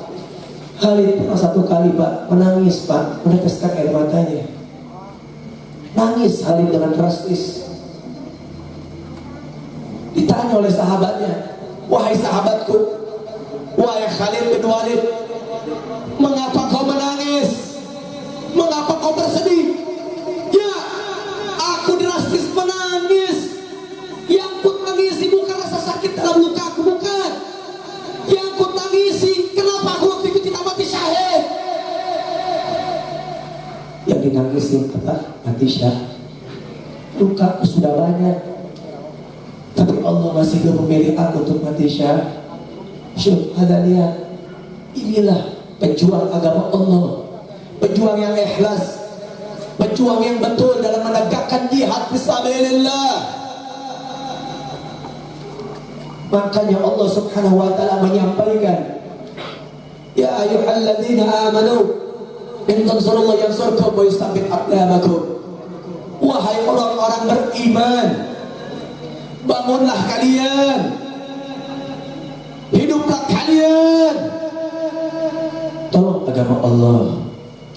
Khalid pernah satu kali Pak menangis Pak, meneteskan air matanya. Nangis Khalid dengan drastis. Ditanya oleh sahabatnya, wahai sahabatku, wahai Khalid bin Walid, mengapa kau menangis? Mengapa kau bersedih? Ya, aku drastis menangis. Yang ku tangisi bukan rasa sakit dalam luka aku, bukan. Yang ku tangisi, kenapa aku waktu itu tidak mati syahid? Yang dinangisi apa? Mati syahid. Luka aku sudah banyak, tapi Allah masih belum memilih aku untuk mati syahid. Syuh, ada lihat, inilah pejuang agama Allah, pejuang yang ikhlas, pejuang yang betul dalam menegakkan jihad fisabilillah. Makanya Allah Subhanahu wa taala menyampaikan, ya ayyuhalladzina amanu in tansurullaha yansurkum wa yusabbit aqdamakum. Wahai orang-orang beriman, bangunlah kalian, hiduplah kalian, tolong agama Allah,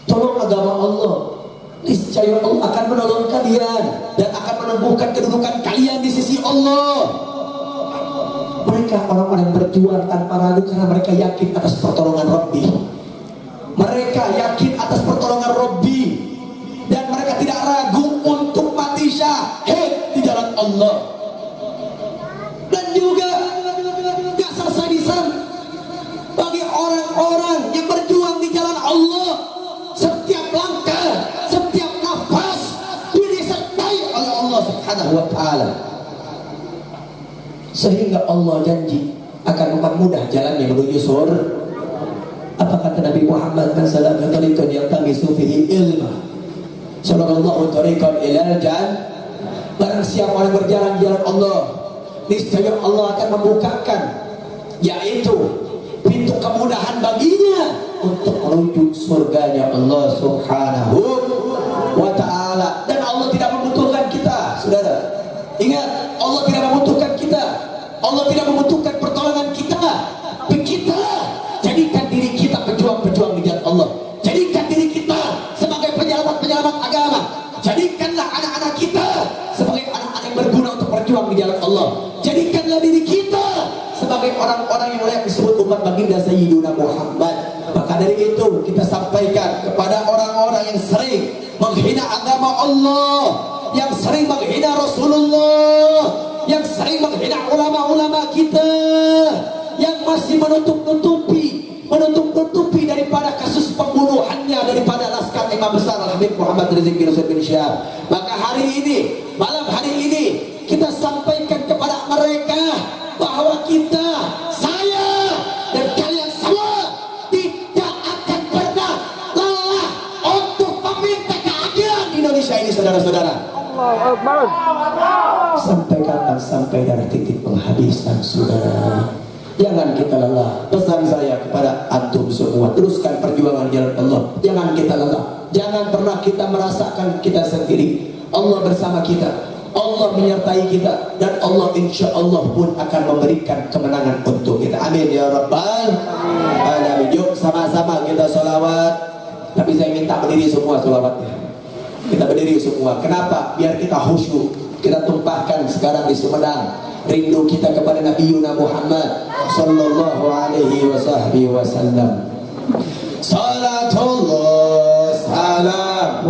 tolong agama Allah. Niscaya Allah akan menolong kalian dan akan menumbuhkan kedudukan kalian di sisi Allah. Mereka orang-orang berjuang tanpa ragu karena mereka yakin atas pertolongan Rabbi. Mereka yakin atas pertolongan Rabbi, dan mereka tidak ragu untuk mati syahid di jalan Allah. Dan juga gak selesai di sana. Bagi orang-orang yang berjuang di jalan Allah, setiap langkah, setiap nafas disertai oleh Allah Subhanahu wa taala. Sehingga Allah janji akan mempermudah jalannya menuju surga. Apa kata Nabi Muhammad? Man salaka tariqan yaltamisu fihi ilma, sallallahu tariqan ilal jannah. Barang siapa yang berjalan di jalan Allah, niscaya Allah akan membukakan, yaitu pintu kemudahan baginya untuk menuju surganya Allah Subhanahu wa ta'ala. Dan Allah tidak membutuhkan kita, saudara. Ingat, Allah tidak membutuhkan kita, Allah tidak membutuhkan pertolongan kita. Kita jadikan diri kita pejuang-pejuang di jalan Allah. Jadikan diri kita sebagai penyelamat-penyelamat agama. Jadikanlah anak-anak kita sebagai anak-anak yang berguna untuk berjuang di jalan Allah. Jadikanlah diri kita sebagai orang-orang yang layak disebut umat baginda Sayyiduna Muhammad. Maka dari itu kita sampaikan kepada orang-orang yang sering menghina agama Allah, yang sering menghina Rasulullah, yang sering menghina ulama-ulama kita, yang masih menutup-nutupi daripada kasus pembunuhannya daripada laskar Imam Besar Al-Habib Muhammad Rizik bin Hussein bin Syihab. Maka hari ini, malam hari ini, kita sampaikan kepada mereka bahwa kita, saya dan kalian semua tidak akan pernah lelah untuk meminta keadilan di Indonesia ini, saudara-saudara. Allahu Akbar. Sampai kapan? Sampai dari titik penghabisan, saudara. Jangan kita lelah. Pesan saya kepada antum semua, teruskan perjuangan jalan Allah. Jangan kita lelah. Jangan pernah kita merasakan kita sendiri. Allah bersama kita, Allah menyertai kita, dan Allah insya Allah pun akan memberikan kemenangan untuk kita. Amin ya Rabbal Alamin. Yuk sama-sama kita sholawat. Tapi saya minta berdiri semua sholawatnya. Kita berdiri semua. Kenapa? Biar kita khusyuk. Kita tumpahkan sekarang di Sumedang rindu kita kepada Nabi Muhammad sallallahu alaihi wasallam. Salatullah salam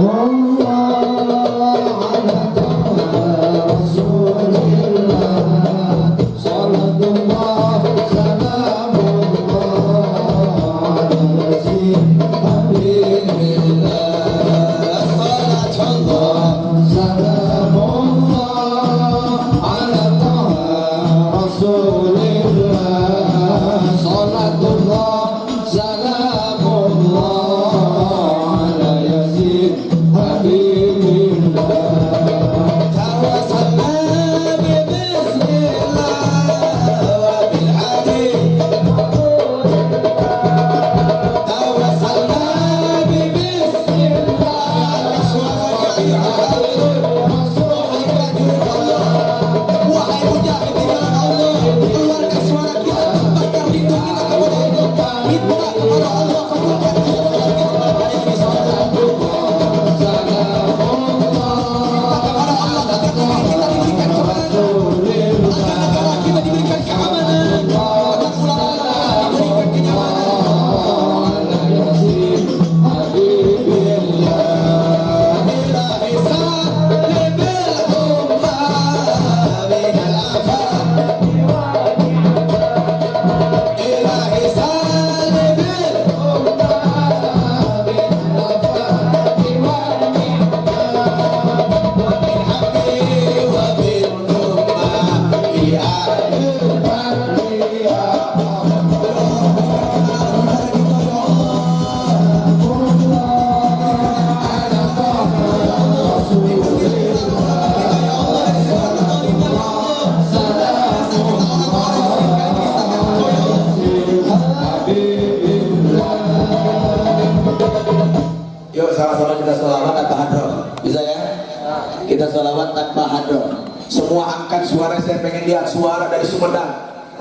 suara dari Sumedang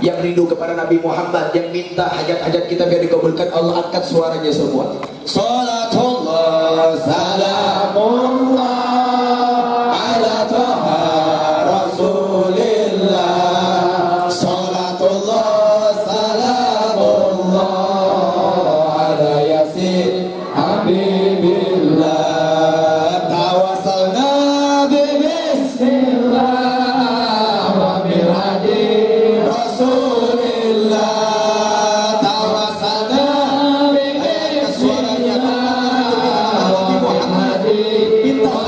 yang rindu kepada Nabi Muhammad, yang minta hajat-hajat kita biar dikabulkan Allah, angkat suaranya semua. Salatullah salamullah ala taha rasulillah. Salatullah salamullah ala yasin habibillah. Tawassalna bismillah Rasulillah, tawassalna suaranya Nabi Muhammad. Minta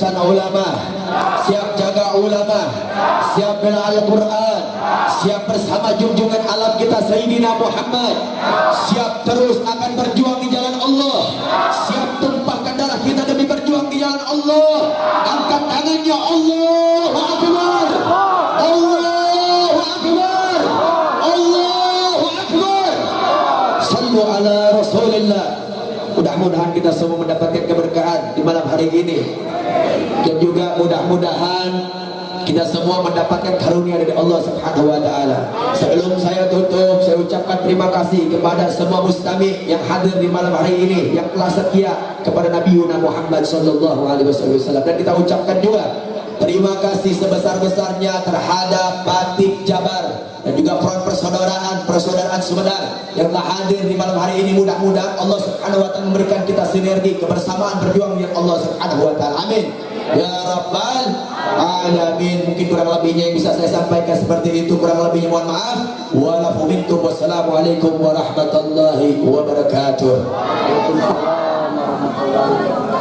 urusan ulama, siap jaga ulama, siap bela Al-Quran, siap bersama junjungan alam kita Sayyidina Muhammad, siap terus akan berjuang di jalan Allah, siap tumpahkan darah kita demi berjuang di jalan Allah. Angkat tangannya, Allahu Akbar, Allahu Akbar, Allahu Akbar. Sallu ala Rasulillah. Mudah-mudahan kita semua mendapatkan keberkahan di malam hari ini, dan juga mudah-mudahan kita semua mendapatkan karunia dari Allah Subhanahu wa taala. Sebelum saya tutup, saya ucapkan terima kasih kepada semua mustami yang hadir di malam hari ini, yang telah setia kepada Nabi Muhammad sallallahu alaihi wasallam, dan kita ucapkan juga terima kasih sebesar-besarnya terhadap Batik Jabar dan juga persaudaraan Sumedang yang telah hadir di malam hari ini. Mudah-mudahan Allah Subhanahu wa taala memberikan kita sinergi kebersamaan berjuang dengan Allah Subhanahu wa taala. Amin ya rabbal alamin. Mungkin kurang lebihnya yang bisa saya sampaikan seperti itu, kurang lebihnya mohon maaf. Walafu minkum, wassalamualaikum warahmatullahi wabarakatuh. Waalaikumsalam warahmatullahi wabarakatuh.